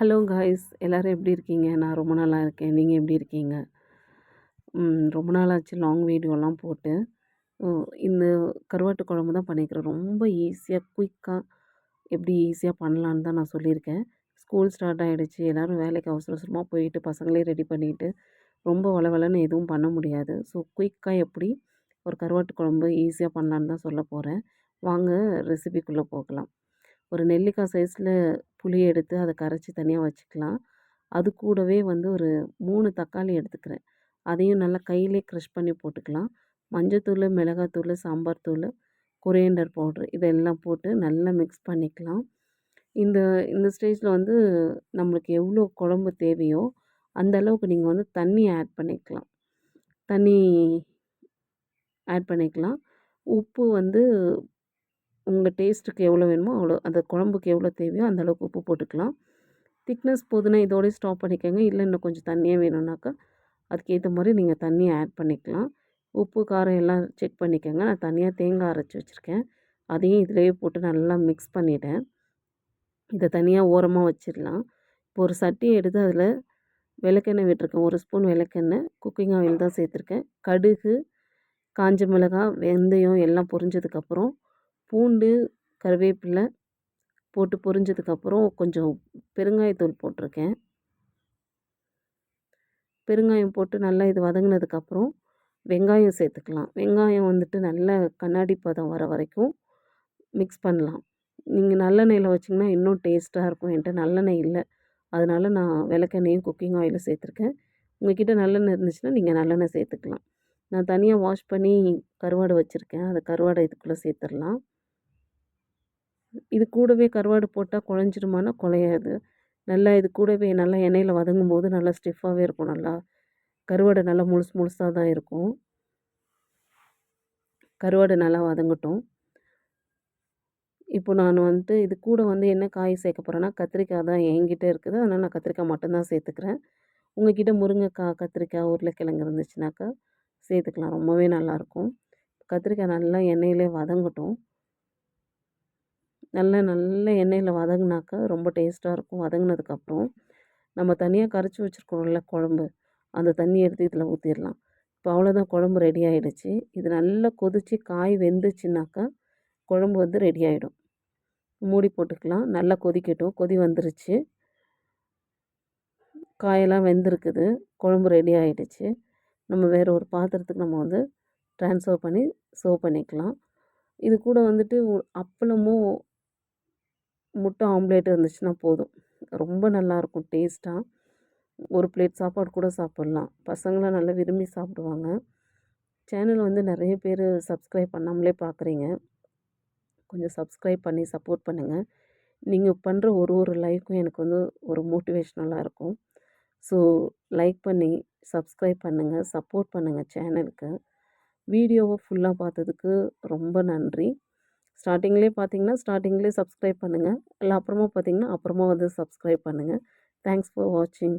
Hello guys, எல்லாரும் எப்படி இருக்கீங்க? நான் ரொம்ப நல்லா இருக்கேன். நீங்கள் எப்படி இருக்கீங்க? ரொம்ப நாள் ஆச்சு லாங் வீடியோலாம் போட்டு. இந்த கருவாட்டு குழம்பு தான் பண்ணியிருக்கிறேன். ரொம்ப ஈஸியாக, குயிக்காக எப்படி ஈஸியாக பண்ணலான்னு தான் நான் சொல்லியிருக்கேன். ஸ்கூல் ஸ்டார்ட் ஆகிடுச்சு. எல்லோரும் வேலைக்கு அவசர அவசரமாக போயிட்டு பசங்களே ரெடி பண்ணிவிட்டு ரொம்ப வளவலன்னு எதுவும் பண்ண முடியாது. ஸோ குயிக்காக எப்படி ஒரு கருவாட்டு குழம்பு ஈஸியாக பண்ணலான்னு தான் சொல்ல போகிறேன். வாங்க ரெசிபிக்குள்ளே போகலாம். ஒரு நெல்லிக்காய் சைஸில் புளி எடுத்து அதை கரைச்சி தனியாக வச்சுக்கலாம். அது கூடவே வந்து ஒரு 3 தக்காளி எடுத்துக்கிறேன். அதையும் நல்லா கையிலே க்ரஷ் பண்ணி போட்டுக்கலாம். மஞ்சத்தூள், மிளகாத்தூள், சாம்பார் தூள், கொரியாண்டர் பவுட்ரு இதெல்லாம் போட்டு நல்லா மிக்ஸ் பண்ணிக்கலாம். இந்த இந்த ஸ்டேஜில் வந்து நம்மளுக்கு எவ்வளோ குழம்பு தேவையோ அந்த அளவுக்கு நீங்கள் வந்து தண்ணி ஆட் பண்ணிக்கலாம். தண்ணி ஆட் பண்ணிக்கலாம். உப்பு வந்து உங்கள் டேஸ்ட்டுக்கு எவ்வளோ வேணுமோ அவ்வளோ, அந்த குழம்புக்கு எவ்வளோ தேவையோ அந்த அளவுக்கு உப்பு போட்டுக்கலாம். திக்னஸ் போதுன்னா இதோடய ஸ்டாப் பண்ணிக்கோங்க. இல்லை இன்னும் கொஞ்சம் தண்ணியாக வேணும்னாக்கா அதுக்கேற்ற மாதிரி நீங்கள் தண்ணியை ஆட் பண்ணிக்கலாம். உப்பு, காரம் எல்லாம் செக் பண்ணிக்கோங்க. நான் தனியாக தேங்காய் அரைச்சி வச்சுருக்கேன். அதையும் இதிலேயே போட்டு நல்லா மிக்ஸ் பண்ணிவிட்டேன். இதை தனியாக ஓரமாக வச்சிடலாம். இப்போ ஒரு சட்டியை எடுத்து அதில் விளக்கெண்ணெய் விட்டுருக்கேன். 1 ஸ்பூன் விளக்கெண்ணெய், குக்கிங் ஆயில் தான் சேர்த்துருக்கேன். கடுகு, காஞ்ச மிளகாய், வெந்தயம் எல்லாம் பொரிஞ்சதுக்கப்புறம் பூண்டு, கருவேப்பிலை போட்டு பொரிஞ்சதுக்கப்புறம் கொஞ்சம் பெருங்காயத்தூள் போட்டிருக்கேன். பெருங்காயம் போட்டு நல்லா இது வதங்கினதுக்கப்புறம் வெங்காயம் சேர்த்துக்கலாம். வெங்காயம் வந்துட்டு நல்லா கண்ணாடி பதம் வர வரைக்கும் மிக்ஸ் பண்ணலாம். நீங்கள் நல்லெண்ணெயில் வச்சிங்கன்னா இன்னும் டேஸ்ட்டாக இருக்கும். என்கிட்ட நல்லெண்ணெய் இல்லை, அதனால் நான் விளக்கெண்ணெயும் குக்கிங் ஆயிலும் சேர்த்துருக்கேன். உங்கள்கிட்ட நல்லெண்ணெய் இருந்துச்சுன்னா நீங்கள் நல்லெண்ணெய் சேர்த்துக்கலாம். நான் தனியாக வாஷ் பண்ணி கருவாடு வச்சுருக்கேன். அந்த கருவாடை இதுக்குள்ளே சேர்த்துடலாம். இது கூடவே கருவாடு போட்டால் குழஞ்சிருமானா குழையாது. நல்லா இது கூடவே நல்லா எண்ணெயில் வதங்கும்போது நல்லா ஸ்டிஃபாகவே இருக்கும். நல்லா கருவாடு நல்லா முழுசு முழுசாக தான் இருக்கும். கருவாடு நல்லா வதங்கட்டும். இப்போ நான் வந்துட்டு இது கூட வந்து என்ன காய் சேர்க்க போகிறேன்னா, கத்திரிக்காய் தான் என்கிட்ட இருக்குது. அதனால் நான் கத்திரிக்காய் மட்டும்தான் சேர்த்துக்கிறேன். உங்கள்கிட்ட முருங்கைக்காய், கத்திரிக்காய், உருளைக்கிழங்கு இருந்துச்சுனாக்கா சேர்த்துக்கலாம். ரொம்பவே நல்லாயிருக்கும். கத்திரிக்காய் நல்லா எண்ணெயிலே வதங்கட்டும். நல்ல எண்ணெயில் வதங்கினாக்கா ரொம்ப டேஸ்ட்டாக இருக்கும். வதங்கினதுக்கப்புறம் நம்ம தனியாக கரைச்சி வச்சுருக்கோம்ல குழம்பு, அந்த தண்ணி எடுத்து இதில் ஊற்றிடலாம். இப்போ அவ்வளோதான், குழம்பு ரெடி ஆகிடுச்சு. இது நல்லா கொதித்து காய் வெந்துச்சுனாக்கா குழம்பு வந்து ரெடி ஆகிடும். மூடி போட்டுக்கலாம். நல்லா கொதிக்கட்டும். கொதி வந்துருச்சு. காயெல்லாம் வெந்திருக்குது. குழம்பு ரெடி ஆகிடுச்சு. நம்ம வேறு ஒரு பாத்திரத்துக்கு நம்ம வந்து ட்ரான்ஸ்ஃபர் பண்ணி சர்வ் பண்ணிக்கலாம். இது கூட வந்துட்டு அப்பளமும் முட்டை ஆம்லேட் இருந்துச்சுன்னா போதும். ரொம்ப நல்லாயிருக்கும் டேஸ்ட்டாக. ஒரு பிளேட் சாப்பாடு கூட சாப்பிட்லாம். பசங்களாம் நல்லா விரும்பி சாப்பிடுவாங்க. சேனல் வந்து நிறைய பேர் சப்ஸ்கிரைப் பண்ணாமலே பார்க்குறீங்க. கொஞ்சம் சப்ஸ்கிரைப் பண்ணி சப்போர்ட் பண்ணுங்கள். நீங்கள் பண்ணுற ஒரு லைக்கும் எனக்கு வந்து ஒரு மோட்டிவேஷ்னலாக இருக்கும். ஸோ லைக் பண்ணி சப்ஸ்கிரைப் பண்ணுங்கள், சப்போர்ட் பண்ணுங்கள் சேனலுக்கு. வீடியோவை ஃபுல்லாக பார்த்ததுக்கு ரொம்ப நன்றி. ஸ்டார்டிங்லேயே சப்ஸ்கிரைப் பண்ணுங்கள். இல்லை அப்புறமா பார்த்தீங்கன்னா அப்புறமா வந்து சப்ஸ்கிரைப் பண்ணுங்கள். தேங்க்ஸ் ஃபார் வாட்சிங்.